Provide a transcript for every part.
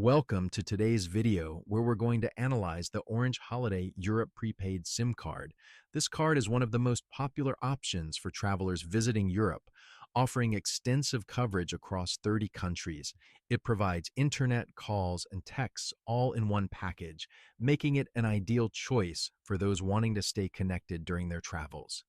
Welcome to today's video where we're going to analyze the Orange Holiday Europe Prepaid SIM card. This card is one of the most popular options for travelers visiting Europe, offering extensive coverage across 30 countries. It provides internet, calls, and texts all in one package, making it an ideal choice for those wanting to stay connected during their travels.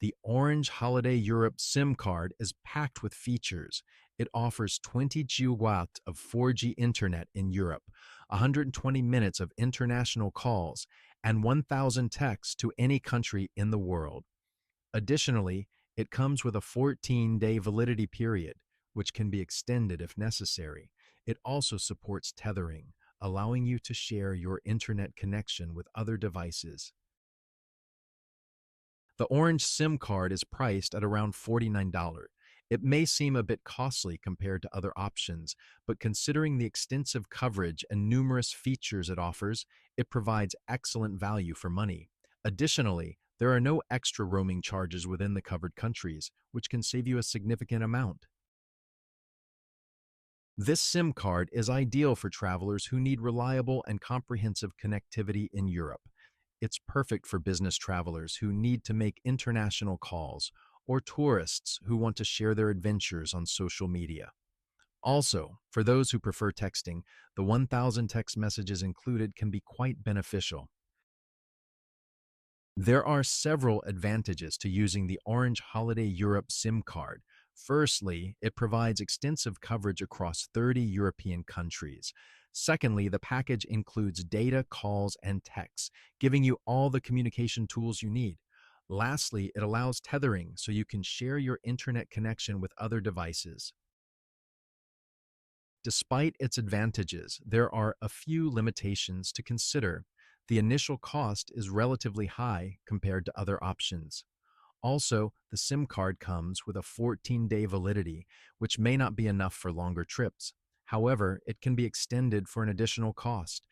The Orange Holiday Europe SIM card is packed with features. It offers 20 gigawatt of 4G internet in Europe, 120 minutes of international calls, and 1,000 texts to any country in the world. Additionally, it comes with a 14-day validity period, which can be extended if necessary. It also supports tethering, allowing you to share your internet connection with other devices. The Orange SIM card is priced at around $49. It may seem a bit costly compared to other options, but considering the extensive coverage and numerous features it offers, it provides excellent value for money. Additionally, there are no extra roaming charges within the covered countries, which can save you a significant amount. This SIM card is ideal for travelers who need reliable and comprehensive connectivity in Europe. It's perfect for business travelers who need to make international calls or tourists who want to share their adventures on social media. Also, for those who prefer texting, the 1,000 text messages included can be quite beneficial. There are several advantages to using the Orange Holiday Europe SIM card. Firstly, it provides extensive coverage across 30 European countries. Secondly, the package includes data, calls, and texts, giving you all the communication tools you need. Lastly, it allows tethering so you can share your internet connection with other devices. Despite its advantages, there are a few limitations to consider. The initial cost is relatively high compared to other options. Also, the SIM card comes with a 14-day validity, which may not be enough for longer trips. However, it can be extended for an additional cost.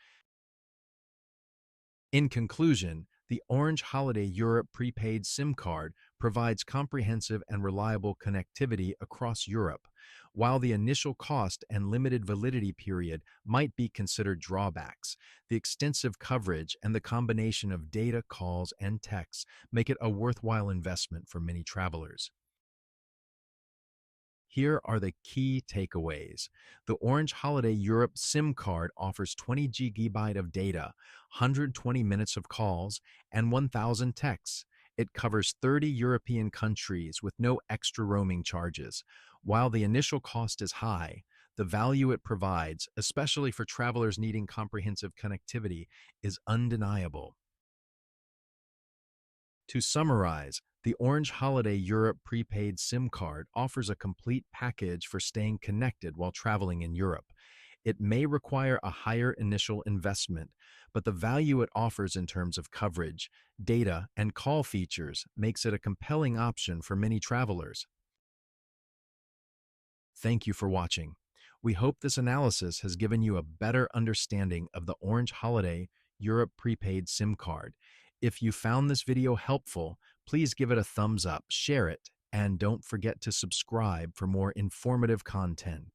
In conclusion, the Orange Holiday Europe prepaid SIM card provides comprehensive and reliable connectivity across Europe. While the initial cost and limited validity period might be considered drawbacks, the extensive coverage and the combination of data, calls, and texts make it a worthwhile investment for many travelers. Here are the key takeaways. The Orange Holiday Europe SIM card offers 20 GB of data, 120 minutes of calls, and 1,000 texts. It covers 30 European countries with no extra roaming charges. While the initial cost is high, the value it provides, especially for travelers needing comprehensive connectivity, is undeniable. To summarize, the Orange Holiday Europe prepaid SIM card offers a complete package for staying connected while traveling in Europe. It may require a higher initial investment, but the value it offers in terms of coverage, data, and call features makes it a compelling option for many travelers. Thank you for watching. We hope this analysis has given you a better understanding of the Orange Holiday Europe prepaid SIM card. If you found this video helpful, please give it a thumbs up, share it, and don't forget to subscribe for more informative content.